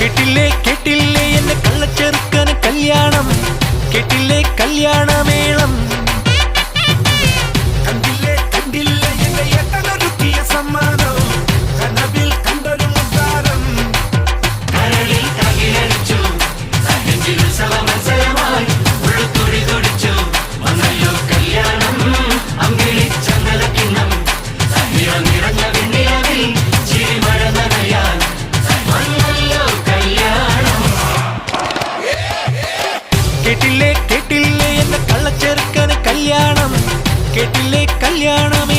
കേട്ടില്ലേ കേട്ടില്ലേ എന്റെ കള്ളച്ചെറുക്കന് കല്യാണം, കേട്ടില്ലേ കല്യാണമേളം. കണ്ടില്ലേ കണ്ടില്ലേ എന്റെ ഏട്ടനൊരുക്കിയ സമ്മാനം, കനവിൽ കണ്ടൊരു മുത്താരം. കരളിൽ കകിലടിച്ചു സഹജിൽ ഉത്സവ മത്സരമായി ഉള്ളുത്തുടി തുടിച്ചു വന്നല്ലോ കല്യാണം. അമ്പിളിച്ച നിലക്കിണ്ണം സഹിയം നിറഞ്ഞ വെണ്ണിലവിൽ ചിരിമഴ നനയാൻ വന്നല്ലോ കല്യാണം. കേട്ടില്ലേ കേട്ടില്ലേ എന്റെ കള്ളച്ചെറുക്കന് കല്യാണം, കേട്ടില്ലേ കല്യാണം.